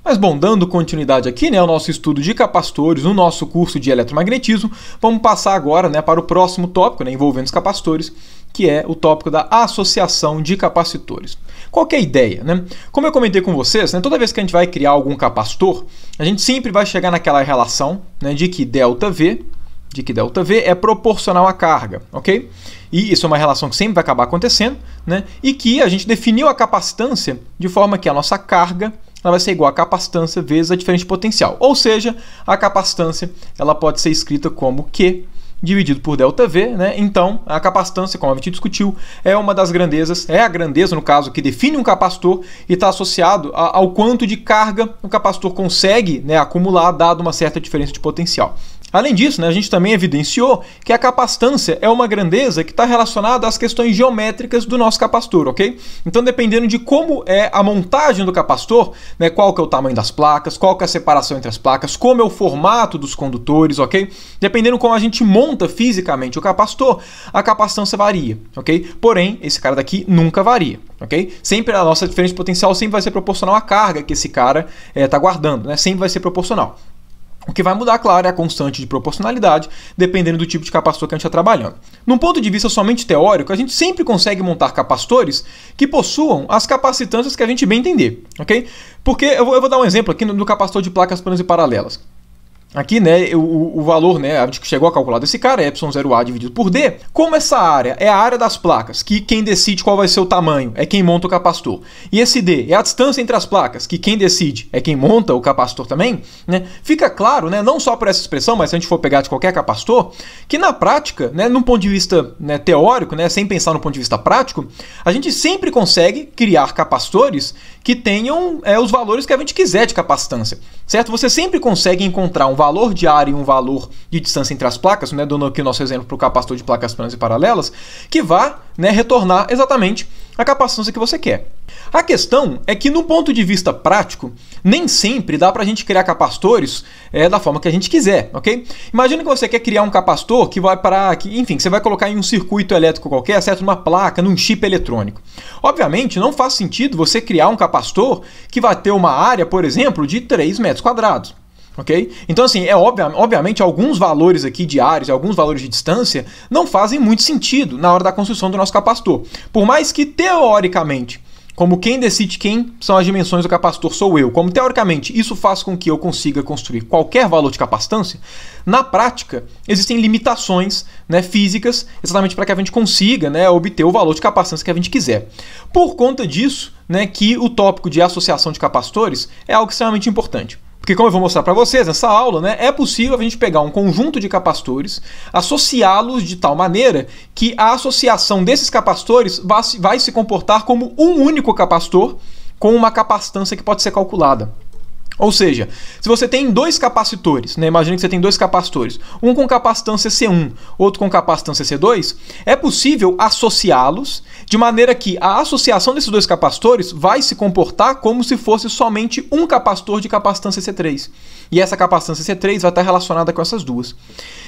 Mas bom, dando continuidade aqui, né, ao nosso estudo de capacitores no nosso curso de eletromagnetismo, vamos passar agora, né, para o próximo tópico, né, envolvendo os capacitores, que é o tópico da associação de capacitores. Qual que é a ideia, né? Como eu comentei com vocês, né, toda vez que a gente vai criar algum capacitor, a gente sempre vai chegar naquela relação, né, de que ΔV é proporcional à carga, ok? E isso é uma relação que sempre vai acabar acontecendo, né? E que a gente definiu a capacitância de forma que a nossa carga ela vai ser igual a capacitância vezes a diferença de potencial. Ou seja, a capacitância ela pode ser escrita como Q dividido por ΔV, né? Então, a capacitância, como a gente discutiu, é uma das grandezas, é a grandeza, no caso, que define um capacitor e está associado ao quanto de carga o capacitor consegue, né, acumular, dado uma certa diferença de potencial. Além disso, né, a gente também evidenciou que a capacitância é uma grandeza que está relacionada às questões geométricas do nosso capacitor, ok? Então, dependendo de como é a montagem do capacitor, né, qual que é o tamanho das placas, qual que é a separação entre as placas, como é o formato dos condutores, ok? Dependendo como a gente monta fisicamente o capacitor, a capacitância varia, ok? Porém, esse cara daqui nunca varia, ok? Sempre a nossa diferença de potencial sempre vai ser proporcional à carga que esse cara está guardando, né? Sempre vai ser proporcional. O que vai mudar, claro, é a constante de proporcionalidade, dependendo do tipo de capacitor que a gente está trabalhando. Num ponto de vista somente teórico, a gente sempre consegue montar capacitores que possuam as capacitâncias que a gente bem entender, ok? Porque eu vou dar um exemplo aqui no capacitor de placas planas e paralelas. Aqui, né, o valor, né, a gente chegou a calcular desse cara, é ε0A dividido por D. Como essa área é a área das placas, que quem decide qual vai ser o tamanho é quem monta o capacitor, e esse D é a distância entre as placas, que quem decide é quem monta o capacitor também, né, fica claro, né, não só por essa expressão, mas se a gente for pegar de qualquer capacitor, que na prática, né, num ponto de vista, né, teórico, né, sem pensar no ponto de vista prático, a gente sempre consegue criar capacitores que tenham os valores que a gente quiser de capacitância, certo? Você sempre consegue encontrar um valor de área e um valor de distância entre as placas, né, dando aqui o nosso exemplo para o capacitor de placas planas e paralelas, que vá, né, retornar exatamente a capacitância que você quer. A questão é que, no ponto de vista prático, nem sempre dá para a gente criar capacitores da forma que a gente quiser, ok? Imagina que você quer criar um capacitor que vai para, enfim, que você vai colocar em um circuito elétrico qualquer, certo? Numa placa, num chip eletrônico. Obviamente, não faz sentido você criar um capacitor que vai ter uma área, por exemplo, de 3 metros quadrados. Okay? Então, assim, obviamente alguns valores aqui de áreas e alguns valores de distância não fazem muito sentido na hora da construção do nosso capacitor. Por mais que, teoricamente, como quem decide quem são as dimensões do capacitor sou eu, como teoricamente isso faz com que eu consiga construir qualquer valor de capacitância, na prática existem limitações, né, físicas, exatamente para que a gente consiga, né, obter o valor de capacitância que a gente quiser. Por conta disso, né, que o tópico de associação de capacitores é algo extremamente importante. Porque, como eu vou mostrar para vocês nessa aula, né, é possível a gente pegar um conjunto de capacitores, associá-los de tal maneira que a associação desses capacitores vai se comportar como um único capacitor com uma capacitância que pode ser calculada. Ou seja, se você tem dois capacitores, né, imagina que você tem dois capacitores, um com capacitância C1, outro com capacitância C2, é possível associá-los de maneira que a associação desses dois capacitores vai se comportar como se fosse somente um capacitor de capacitância C3. E essa capacitância C3 vai estar relacionada com essas duas.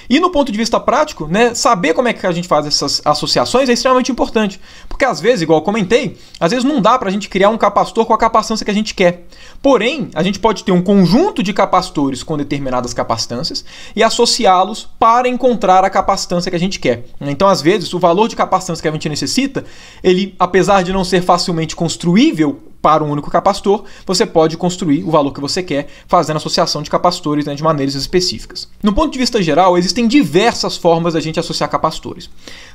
E no ponto de vista prático, né, saber como é que a gente faz essas associações é extremamente importante. Porque às vezes, igual eu comentei, às vezes não dá para a gente criar um capacitor com a capacitância que a gente quer. Porém, a gente pode ter um conjunto de capacitores com determinadas capacitâncias e associá-los para encontrar a capacitância que a gente quer. Então, às vezes, o valor de capacitância que a gente necessita, ele, apesar de não ser facilmente construível para um único capacitor, você pode construir o valor que você quer fazendo associação de capacitores, né, de maneiras específicas. No ponto de vista geral, existem diversas formas da gente associar capacitores.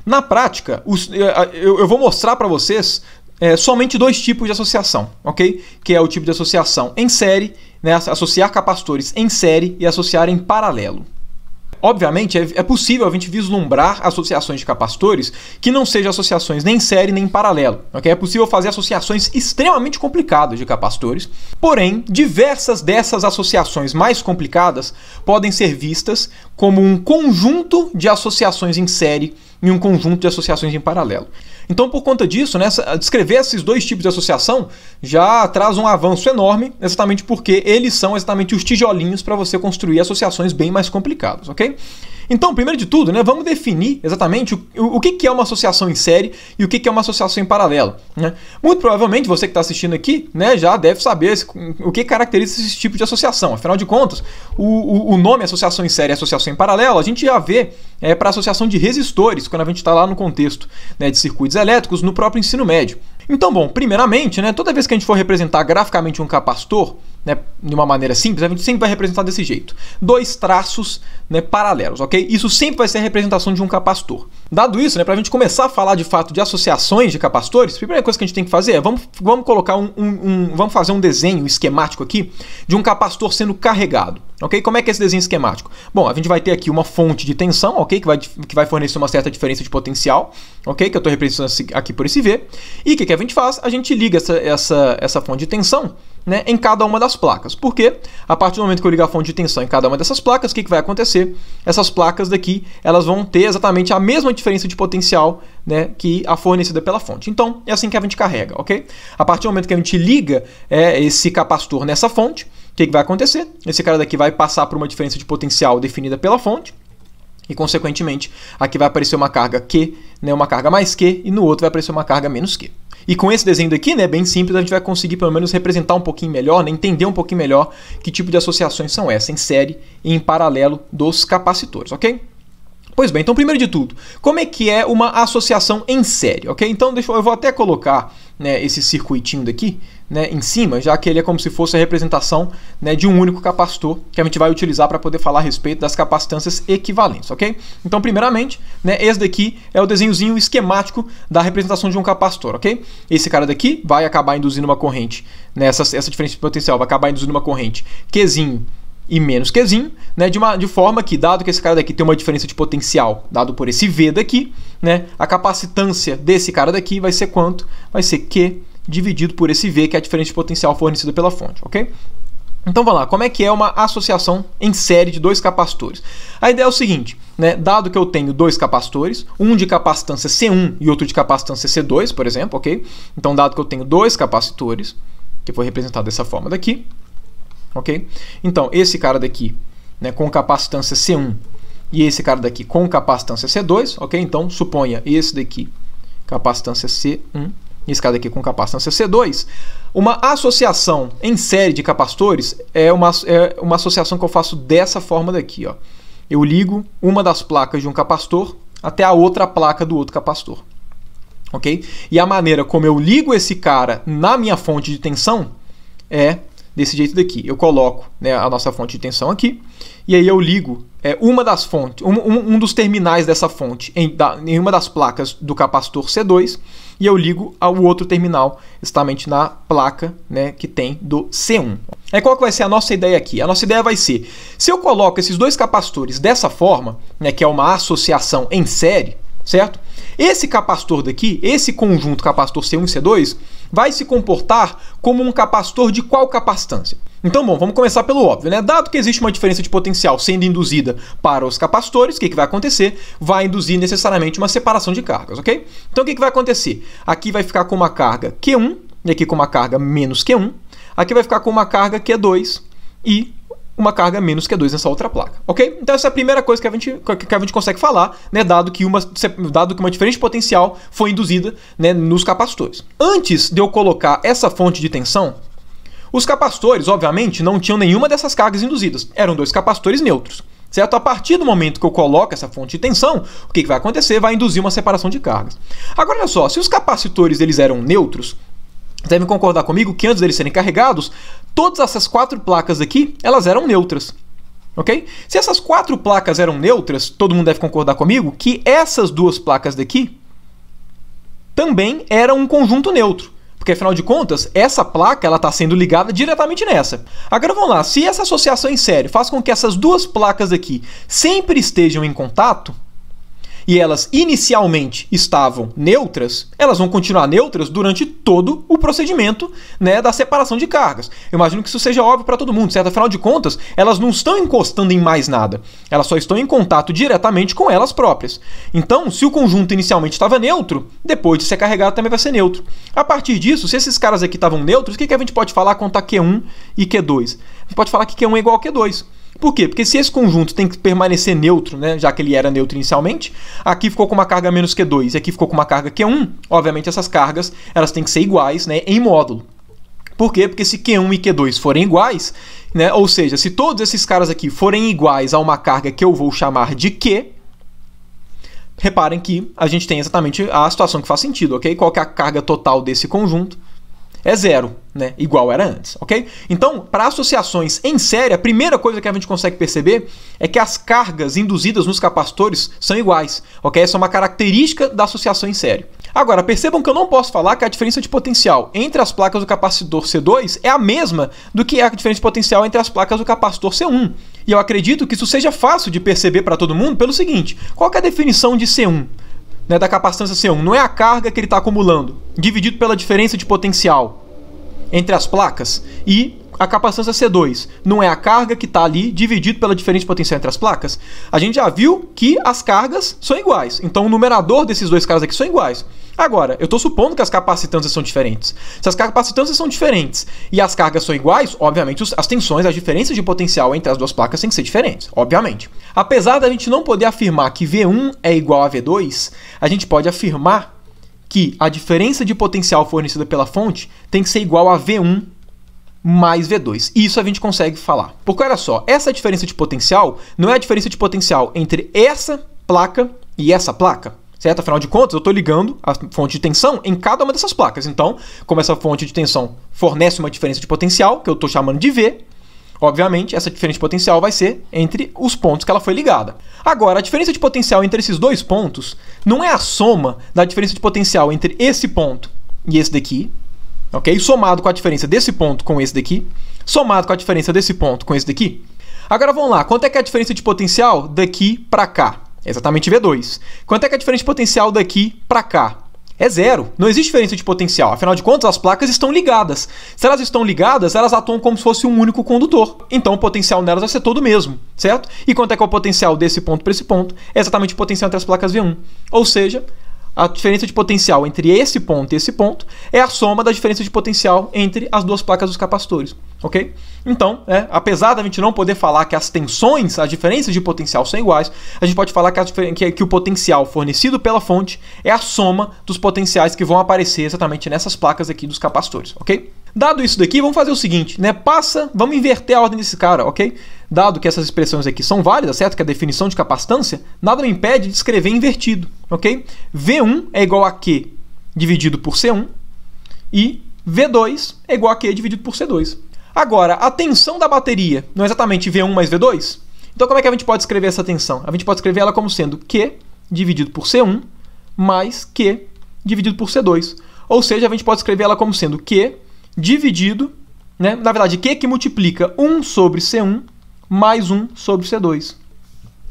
Na prática, eu vou mostrar para vocês somente dois tipos de associação, ok? Que é o tipo de associação em série, né, associar capacitores em série e associar em paralelo. Obviamente, é possível a gente vislumbrar associações de capacitores que não sejam associações nem em série nem em paralelo. Okay? É possível fazer associações extremamente complicadas de capacitores, porém, diversas dessas associações mais complicadas podem ser vistas como um conjunto de associações em série e um conjunto de associações em paralelo. Então, por conta disso, né, descrever esses dois tipos de associação já traz um avanço enorme, exatamente porque eles são exatamente os tijolinhos para você construir associações bem mais complicadas, ok? Então, primeiro de tudo, né, vamos definir exatamente o que é uma associação em série e o que é uma associação em paralelo. Né? Muito provavelmente você que está assistindo aqui, né, já deve saber o que caracteriza esse tipo de associação. Afinal de contas, o nome associação em série e associação em paralelo a gente já vê para associação de resistores, quando a gente está lá no contexto, né, de circuitos elétricos no próprio ensino médio. Então, bom, primeiramente, né, toda vez que a gente for representar graficamente um capacitor, né, de uma maneira simples, a gente sempre vai representar desse jeito. 2 traços, né, paralelos, ok? Isso sempre vai ser a representação de um capacitor. Dado isso, né, para a gente começar a falar de fato de associações de capacitores, a primeira coisa que a gente tem que fazer é vamos colocar vamos fazer um desenho esquemático aqui de um capacitor sendo carregado. Ok? Como é que é esse desenho esquemático? Bom, a gente vai ter aqui uma fonte de tensão, ok? Que vai fornecer uma certa diferença de potencial, ok? Que eu estou representando aqui por esse V. E o que a gente faz? A gente liga essa fonte de tensão, né, em cada uma das placas. Porque a partir do momento que eu ligar a fonte de tensão em cada uma dessas placas, o que vai acontecer? Essas placas daqui, elas vão ter exatamente a mesma diferença de potencial, né, que a fornecida pela fonte. Então, é assim que a gente carrega, ok? A partir do momento que a gente liga esse capacitor nessa fonte, o que vai acontecer? Esse cara daqui vai passar por uma diferença de potencial definida pela fonte e, consequentemente, aqui vai aparecer uma carga Q, né, uma carga mais Q, e no outro vai aparecer uma carga menos Q. E com esse desenho daqui, né, bem simples, a gente vai conseguir pelo menos representar um pouquinho melhor, né, entender um pouquinho melhor que tipo de associações são essas, em série e em paralelo dos capacitores, ok? Pois bem, então primeiro de tudo, como é que é uma associação em série, ok? Então eu vou até colocar, né, esse circuitinho daqui, né, em cima, já que ele é como se fosse a representação, né, de um único capacitor que a gente vai utilizar para poder falar a respeito das capacitâncias equivalentes, ok? Então, primeiramente, né, esse daqui é o desenhozinho esquemático da representação de um capacitor, ok? Esse cara daqui vai acabar induzindo uma corrente, né, essa diferença de potencial vai acabar induzindo uma corrente Qzinho e menos Qzinho, né, de forma que, dado que esse cara daqui tem uma diferença de potencial, dado por esse V daqui, né, a capacitância desse cara daqui vai ser quanto? Vai ser Q dividido por esse V, que é a diferença de potencial fornecida pela fonte, ok? Então vamos lá, como é que é uma associação em série de 2 capacitores? A ideia é o seguinte, né, dado que eu tenho 2 capacitores, um de capacitância C1 e outro de capacitância C2, por exemplo, ok? Então, dado que eu tenho 2 capacitores, que foi representado dessa forma daqui, ok? Então, esse cara daqui, né, com capacitância C1 e esse cara daqui com capacitância C2, ok? Então, suponha esse daqui capacitância C1 e esse cara daqui com capacitância C2. Uma associação em série de capacitores é uma associação que eu faço dessa forma daqui, ó. Eu ligo uma das placas de um capacitor até a outra placa do outro capacitor, ok? E a maneira como eu ligo esse cara na minha fonte de tensão é desse jeito daqui. Eu coloco, né, a nossa fonte de tensão aqui, e aí eu ligo uma das fontes, um dos terminais dessa fonte em uma das placas do capacitor C2, e eu ligo ao outro terminal exatamente na placa, né, que tem do C1. Qual que vai ser a nossa ideia aqui? A nossa ideia vai ser, se eu coloco esses 2 capacitores dessa forma, né, que é uma associação em série, certo? Esse capacitor daqui, esse conjunto capacitor C1 e C2, vai se comportar como um capacitor de qual capacitância? Então, bom, vamos começar pelo óbvio, né? Dado que existe uma diferença de potencial sendo induzida para os capacitores, o que vai acontecer? Vai induzir necessariamente uma separação de cargas, ok? Então, o que vai acontecer? Aqui vai ficar com uma carga Q1, e aqui com uma carga menos Q1. Aqui vai ficar com uma carga Q2 e uma carga menos Q2 nessa outra placa, ok? Então essa é a primeira coisa que a gente consegue falar, né, dado que uma diferença de potencial foi induzida, né, nos capacitores. Antes de eu colocar essa fonte de tensão, os capacitores, obviamente, não tinham nenhuma dessas cargas induzidas. Eram 2 capacitores neutros, certo? A partir do momento que eu coloco essa fonte de tensão, o que vai acontecer? Vai induzir uma separação de cargas. Agora, olha só, se os capacitores eles eram neutros, devem concordar comigo que antes deles serem carregados, todas essas 4 placas aqui, elas eram neutras, ok? Se essas 4 placas eram neutras, todo mundo deve concordar comigo que essas 2 placas daqui também eram um conjunto neutro, porque afinal de contas, essa placa ela está sendo ligada diretamente nessa. Agora vamos lá, se essa associação em série faz com que essas 2 placas aqui sempre estejam em contato, e elas inicialmente estavam neutras, elas vão continuar neutras durante todo o procedimento, né, da separação de cargas. Eu imagino que isso seja óbvio para todo mundo, certo? Afinal de contas, elas não estão encostando em mais nada. Elas só estão em contato diretamente com elas próprias. Então, se o conjunto inicialmente estava neutro, depois de ser carregado também vai ser neutro. A partir disso, se esses caras aqui estavam neutros, o que a gente pode falar quanto a Q1 e Q2? A gente pode falar que Q1 é igual a Q2. Por quê? Porque se esse conjunto tem que permanecer neutro, né, já que ele era neutro inicialmente, aqui ficou com uma carga menos Q2 e aqui ficou com uma carga Q1, obviamente essas cargas elas têm que ser iguais, né, em módulo. Por quê? Porque se Q1 e Q2 forem iguais, né, ou seja, se todos esses caras aqui forem iguais a uma carga que eu vou chamar de Q, reparem que a gente tem exatamente a situação que faz sentido, ok? Qual que é a carga total desse conjunto? É zero, né? Igual era antes, ok? Então, para associações em série, a primeira coisa que a gente consegue perceber é que as cargas induzidas nos capacitores são iguais, ok? Essa é uma característica da associação em série. Agora, percebam que eu não posso falar que a diferença de potencial entre as placas do capacitor C2 é a mesma do que a diferença de potencial entre as placas do capacitor C1. E eu acredito que isso seja fácil de perceber para todo mundo pelo seguinte: qual que é a definição de C1? Né, da capacitância C1, não é a carga que ele está acumulando, dividido pela diferença de potencial entre as placas, e a capacitância C2 não é a carga que está ali, dividido pela diferença de potencial entre as placas. A gente já viu que as cargas são iguais, então o numerador desses dois caras aqui são iguais. Agora, eu estou supondo que as capacitâncias são diferentes. Se as capacitâncias são diferentes e as cargas são iguais, obviamente as tensões, as diferenças de potencial entre as duas placas têm que ser diferentes, obviamente. Apesar da gente não poder afirmar que V1 é igual a V2, a gente pode afirmar que a diferença de potencial fornecida pela fonte tem que ser igual a V1 mais V2. Isso a gente consegue falar. Porque olha só, essa diferença de potencial não é a diferença de potencial entre essa placa e essa placa. Certo? Afinal de contas, eu estou ligando a fonte de tensão em cada uma dessas placas. Então, como essa fonte de tensão fornece uma diferença de potencial, que eu estou chamando de V, obviamente, essa diferença de potencial vai ser entre os pontos que ela foi ligada. Agora, a diferença de potencial entre esses dois pontos não é a soma da diferença de potencial entre esse ponto e esse daqui, ok? Somado com a diferença desse ponto com esse daqui, somado com a diferença desse ponto com esse daqui. Agora, vamos lá. Quanto é que é a diferença de potencial daqui para cá? Exatamente V2. Quanto é que é a diferença de potencial daqui para cá? É zero. Não existe diferença de potencial. Afinal de contas, as placas estão ligadas. Se elas estão ligadas, elas atuam como se fosse um único condutor. Então, o potencial nelas vai ser todo o mesmo, certo? E quanto é que é o potencial desse ponto para esse ponto? É exatamente o potencial entre as placas V1. Ou seja, a diferença de potencial entre esse ponto e esse ponto é a soma da diferença de potencial entre as duas placas dos capacitores, ok? Então, apesar da gente não poder falar que as tensões, as diferenças de potencial são iguais, a gente pode falar que o potencial fornecido pela fonte é a soma dos potenciais que vão aparecer exatamente nessas placas aqui dos capacitores, ok? Dado isso daqui, vamos fazer o seguinte, né? Vamos inverter a ordem desse cara, ok? Dado que essas expressões aqui são válidas, certo? Que a definição de capacitância, nada me impede de escrever invertido, ok? V1 é igual a Q dividido por C1 e V2 é igual a Q dividido por C2. Agora, a tensão da bateria não é exatamente V1 mais V2? Então, como é que a gente pode escrever essa tensão? A gente pode escrever ela como sendo Q dividido por C1 mais Q dividido por C2. Ou seja, a gente pode escrever ela como sendo Q dividido, né? Na verdade, Q que multiplica 1 sobre C1 mais 1 sobre C2.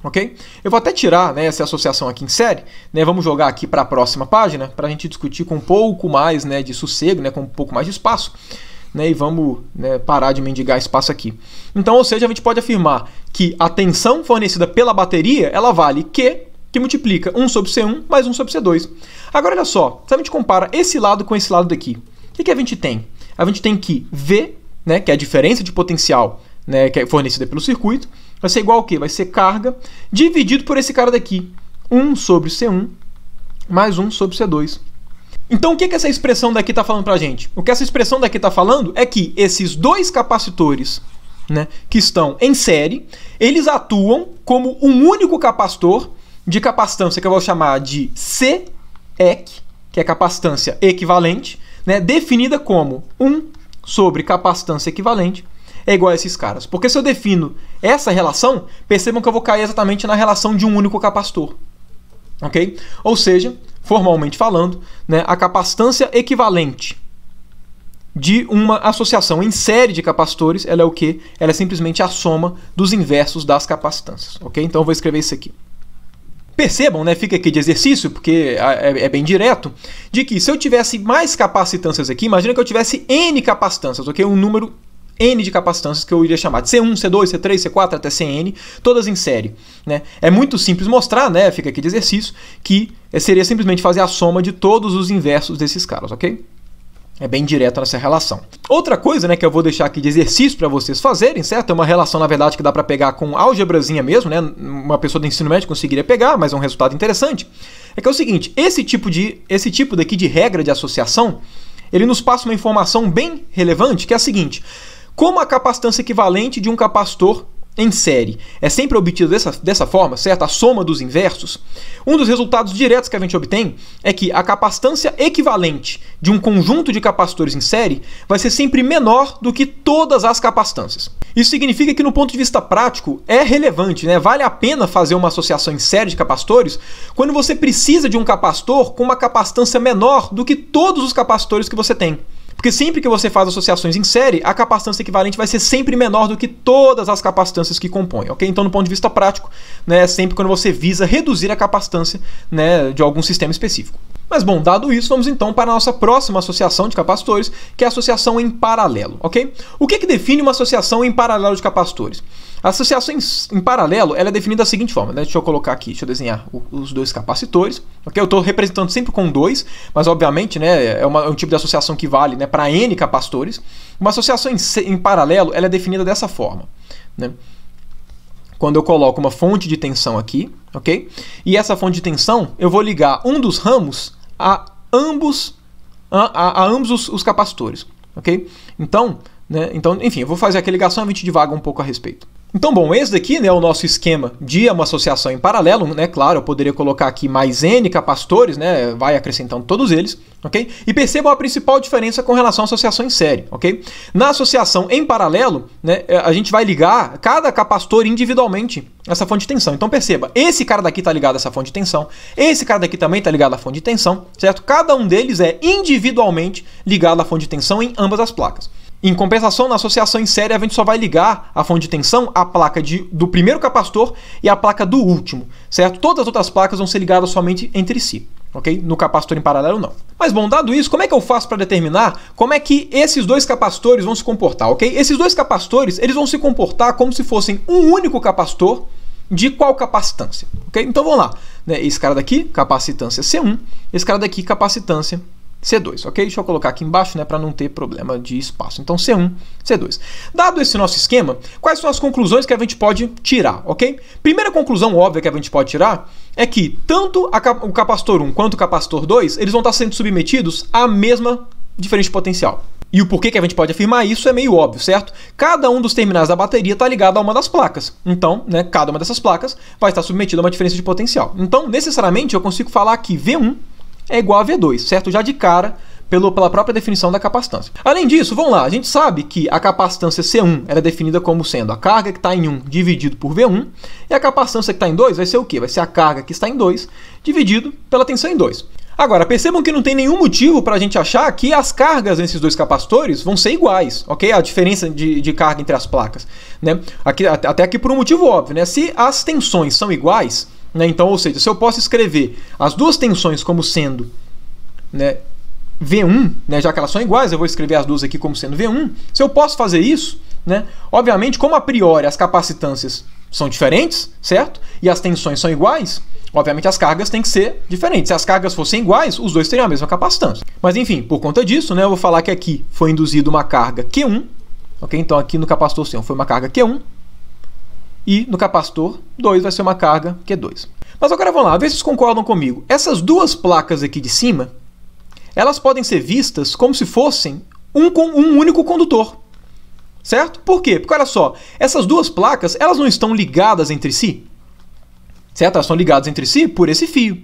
Ok? Eu vou até tirar, né, essa associação aqui em série, né? Vamos jogar aqui para a próxima página, para a gente discutir com um pouco mais, né, de sossego, né, com um pouco mais de espaço. Né, e vamos, né, parar de mendigar espaço aqui. Então, ou seja, a gente pode afirmar que a tensão fornecida pela bateria, ela vale Q, que multiplica 1 sobre C1 mais 1 sobre C2. Agora, olha só, se a gente compara esse lado com esse lado daqui, o que a gente tem? A gente tem que V, né, que é a diferença de potencial, né, que é fornecida pelo circuito, vai ser igual ao quê? Vai ser carga dividido por esse cara daqui, 1 sobre C1 mais 1 sobre C2. Então, o que essa expressão daqui está falando para a gente? O que essa expressão daqui está falando é que esses dois capacitores, né, que estão em série, eles atuam como um único capacitor de capacitância que eu vou chamar de CEQ, que é capacitância equivalente, né, definida como 1 sobre capacitância equivalente é igual a esses caras. Porque se eu defino essa relação, percebam que eu vou cair exatamente na relação de um único capacitor. Ok? Ou seja, formalmente falando, né, a capacitância equivalente de uma associação em série de capacitores, ela é o quê? Ela é simplesmente a soma dos inversos das capacitâncias. Ok? Então eu vou escrever isso aqui. Percebam, né, fica aqui de exercício, porque é bem direto, de que se eu tivesse mais capacitâncias aqui, imagina que eu tivesse N capacitâncias, ok? Um número N de capacitâncias que eu iria chamar de C1, C2, C3, C4 até Cn, todas em série. Né? É muito simples mostrar, né, fica aqui de exercício, que seria simplesmente fazer a soma de todos os inversos desses caras, ok? É bem direto nessa relação. Outra coisa, né, que eu vou deixar aqui de exercício para vocês fazerem, certo? É uma relação, na verdade, que dá para pegar com álgebrazinha mesmo, né? Uma pessoa do ensino médio conseguiria pegar, mas é um resultado interessante. É que é o seguinte, esse tipo daqui de regra de associação, ele nos passa uma informação bem relevante, que é a seguinte: como a capacitância equivalente de um capacitor em série é sempre obtida dessa forma, certo? A soma dos inversos. Um dos resultados diretos que a gente obtém é que a capacitância equivalente de um conjunto de capacitores em série vai ser sempre menor do que todas as capacitâncias. Isso significa que, no ponto de vista prático, é relevante, né? Vale a pena fazer uma associação em série de capacitores quando você precisa de um capacitor com uma capacitância menor do que todos os capacitores que você tem. Porque sempre que você faz associações em série, a capacitância equivalente vai ser sempre menor do que todas as capacitâncias que compõem, ok? Então, no ponto de vista prático, né, sempre quando você visa reduzir a capacitância, né, de algum sistema específico. Mas, bom, dado isso, vamos então para a nossa próxima associação de capacitores, que é a associação em paralelo, ok? O que define uma associação em paralelo de capacitores? A associação em paralelo ela é definida da seguinte forma, né? Deixa eu colocar aqui, deixa eu desenhar os dois capacitores, ok? Eu estou representando sempre com 2, mas obviamente, né, é um tipo de associação que vale, né, para N capacitores. Uma associação em paralelo ela é definida dessa forma, né? Quando eu coloco uma fonte de tensão aqui, ok? E essa fonte de tensão, eu vou ligar um dos ramos a ambos os capacitores, ok? Então, enfim, eu vou fazer aqui a ligação e a gente divaga um pouco a respeito. Então, bom, esse daqui, né, é o nosso esquema de uma associação em paralelo, né? Claro, eu poderia colocar aqui mais N capacitores, né? Vai acrescentando todos eles, ok? E percebam a principal diferença com relação à associação em série, ok? Na associação em paralelo, né, a gente vai ligar cada capacitor individualmente a essa fonte de tensão. Então, perceba, esse cara daqui está ligado a essa fonte de tensão, esse cara daqui também está ligado à fonte de tensão, certo? Cada um deles é individualmente ligado à fonte de tensão em ambas as placas. Em compensação, na associação em série, a gente só vai ligar a fonte de tensão à placa do primeiro capacitor e à placa do último, certo? Todas as outras placas vão ser ligadas somente entre si, ok? No capacitor em paralelo, não. Mas, bom, dado isso, como é que eu faço para determinar como é que esses dois capacitores vão se comportar, ok? Esses dois capacitores, eles vão se comportar como se fossem um único capacitor de qual capacitância, ok? Então, vamos lá, né? Esse cara daqui, capacitância C1, esse cara daqui, capacitância C2, ok? Deixa eu colocar aqui embaixo, né, para não ter problema de espaço. Então, C1, C2. Dado esse nosso esquema, quais são as conclusões que a gente pode tirar, ok? Primeira conclusão óbvia que a gente pode tirar é que tanto o capacitor 1 quanto o capacitor 2, eles vão estar sendo submetidos à mesma diferença de potencial. E o porquê que a gente pode afirmar isso é meio óbvio, certo? Cada um dos terminais da bateria está ligado a uma das placas. Então, né, cada uma dessas placas vai estar submetida a uma diferença de potencial. Então, necessariamente, eu consigo falar que V1 é igual a V2, certo? Já de cara, pela própria definição da capacitância. Além disso, vamos lá, a gente sabe que a capacitância C1 era definida como sendo a carga que está em 1 dividido por V1, e a capacitância que está em 2 vai ser o quê? Vai ser a carga que está em 2 dividido pela tensão em 2. Agora, percebam que não tem nenhum motivo para a gente achar que as cargas nesses dois capacitores vão ser iguais, ok? A diferença de carga entre as placas, né? Até aqui por um motivo óbvio, né? Se as tensões são iguais, né? Então, ou seja, se eu posso escrever as duas tensões como sendo, né, V1, né, já que elas são iguais, eu vou escrever as duas aqui como sendo V1. Se eu posso fazer isso, né, obviamente, como a priori as capacitâncias são diferentes, certo? E as tensões são iguais, obviamente as cargas têm que ser diferentes. Se as cargas fossem iguais, os dois teriam a mesma capacitância. Mas enfim, por conta disso, né, eu vou falar que aqui foi induzida uma carga Q1, ok? Então aqui no capacitor C1 foi uma carga Q1, e no capacitor 2 vai ser uma carga Q2. Mas agora vamos lá, ver se vocês concordam comigo. Essas duas placas aqui de cima, elas podem ser vistas como se fossem um único condutor, certo? Por quê? Porque olha só, essas duas placas, elas não estão ligadas entre si, certo? Elas estão ligadas entre si por esse fio.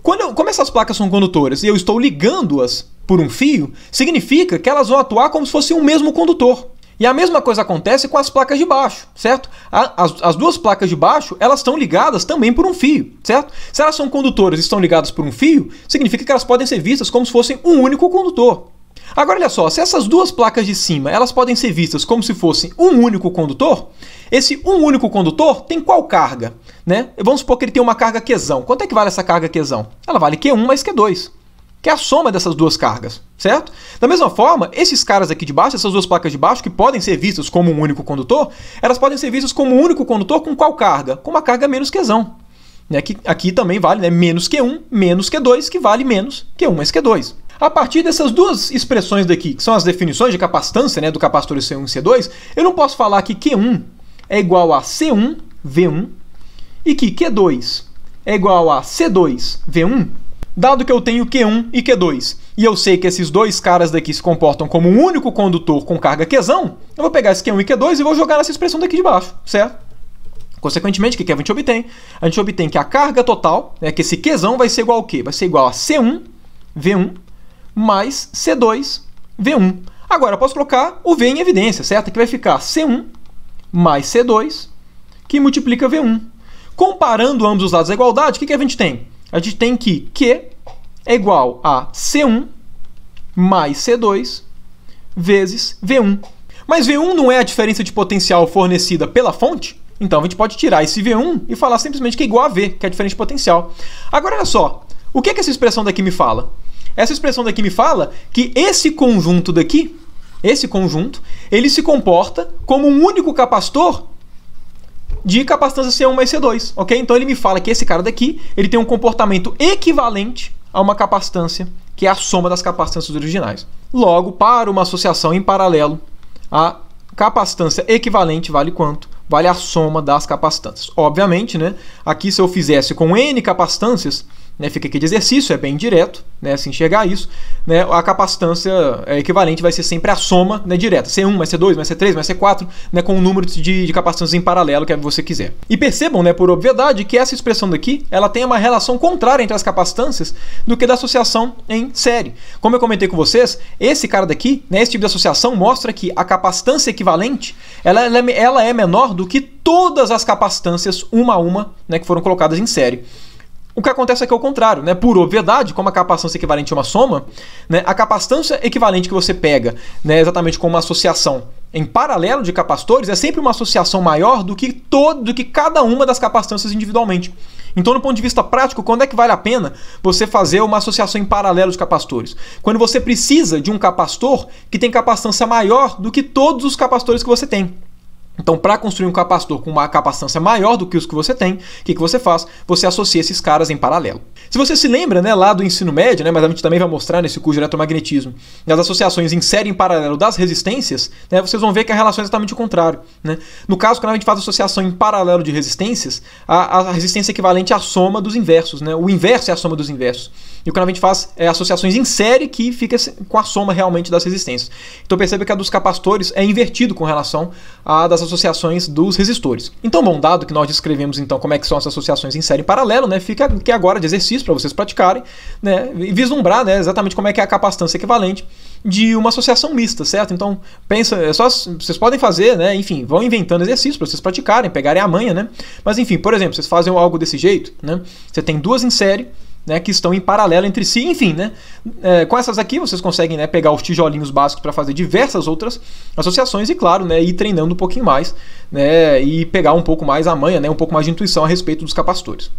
Como essas placas são condutoras e eu estou ligando-as por um fio, significa que elas vão atuar como se fosse um mesmo condutor. E a mesma coisa acontece com as placas de baixo, certo? As duas placas de baixo, elas estão ligadas também por um fio, certo? Se elas são condutoras e estão ligadas por um fio, significa que elas podem ser vistas como se fossem um único condutor. Agora, olha só, se essas duas placas de cima, elas podem ser vistas como se fossem um único condutor, esse um único condutor tem qual carga, né? Vamos supor que ele tem uma carga Qzão. Quanto é que vale essa carga Qzão? Ela vale Q1 mais Q2. Que é a soma dessas duas cargas, certo? Da mesma forma, esses caras aqui de baixo, essas duas placas de baixo, que podem ser vistas como um único condutor, elas podem ser vistas como um único condutor com qual carga? Com uma carga menos Qzão. Aqui também vale, né, menos Q1 menos Q2, que vale menos Q1 mais Q2. A partir dessas duas expressões daqui, que são as definições de capacitância, né, do capacitor C1 e C2, eu não posso falar que Q1 é igual a C1 V1 e que Q2 é igual a C2 V1, dado que eu tenho Q1 e Q2, e eu sei que esses dois caras daqui se comportam como um único condutor com carga Qzão, eu vou pegar esse Q1 e Q2 e vou jogar nessa expressão daqui de baixo, certo? Consequentemente, o que a gente obtém? A gente obtém que a carga total, né, que esse Qzão vai ser igual ao quê? Vai ser igual a C1 V1 mais C2 V1. Agora, eu posso colocar o V em evidência, certo? Que vai ficar C1 mais C2, que multiplica V1. Comparando ambos os lados da igualdade, o que a gente tem? A gente tem que Q é igual a C1 mais C2 vezes V1. Mas V1 não é a diferença de potencial fornecida pela fonte? Então a gente pode tirar esse V1 e falar simplesmente que é igual a V, que é a diferença de potencial. Agora olha só, o que essa expressão daqui me fala? Essa expressão daqui me fala que esse conjunto daqui, ele se comporta como um único capacitor de capacitância C1 mais C2, ok? Então ele me fala que esse cara daqui, ele tem um comportamento equivalente a uma capacitância, que é a soma das capacitâncias originais. Logo, para uma associação em paralelo, a capacitância equivalente vale quanto? Vale a soma das capacitâncias. Obviamente, né, aqui se eu fizesse com N capacitâncias, né, fica aqui de exercício, é bem direto, né, se enxergar isso, né, a capacitância equivalente vai ser sempre a soma, né, direta, C1 mais C2 mais C3 mais C4, né, com o número de capacitâncias em paralelo que você quiser. E percebam, né, por obviedade, que essa expressão daqui, ela tem uma relação contrária entre as capacitâncias do que da associação em série. Como eu comentei com vocês, esse cara daqui, né, esse tipo de associação mostra que a capacitância equivalente, ela é menor do que todas as capacitâncias uma a uma, né, que foram colocadas em série. O que acontece aqui é o contrário, né? Por obviedade, como a capacitância equivalente é uma soma, né, a capacitância equivalente que você pega, né, exatamente como uma associação em paralelo de capacitores é sempre uma associação maior do que cada uma das capacitâncias individualmente. Então, do ponto de vista prático, quando é que vale a pena você fazer uma associação em paralelo de capacitores? Quando você precisa de um capacitor que tem capacitância maior do que todos os capacitores que você tem. Então, para construir um capacitor com uma capacitância maior do que os que você tem, o que você faz? Você associa esses caras em paralelo. Se você se lembra, né, lá do ensino médio, né, mas a gente também vai mostrar nesse curso de eletromagnetismo, das associações em série e em paralelo das resistências, né, vocês vão ver que a relação é exatamente o contrário. Né? No caso, quando a gente faz associação em paralelo de resistências, a resistência é equivalente à soma dos inversos. Né? O inverso é a soma dos inversos. E quando a gente faz associações em série, que fica com a soma realmente das resistências. Então percebe que a dos capacitores é invertido com relação à das associações dos resistores. Então, bom, dado que nós descrevemos então como é que são as associações em série e paralelo, né, fica aqui agora de exercício para vocês praticarem, né, e vislumbrar, né, exatamente como é que é a capacitância equivalente de uma associação mista, certo? Então, pensa, vocês podem fazer, né, enfim, vão inventando exercícios para vocês praticarem, pegarem a manha, né? Mas enfim, por exemplo, vocês fazem algo desse jeito, né? Você tem duas em série, né, que estão em paralelo entre si, enfim, né? Com essas aqui vocês conseguem, né, pegar os tijolinhos básicos para fazer diversas outras associações e, claro, né, ir treinando um pouquinho mais, né, e pegar um pouco mais a manha, né, um pouco mais de intuição a respeito dos capacitores.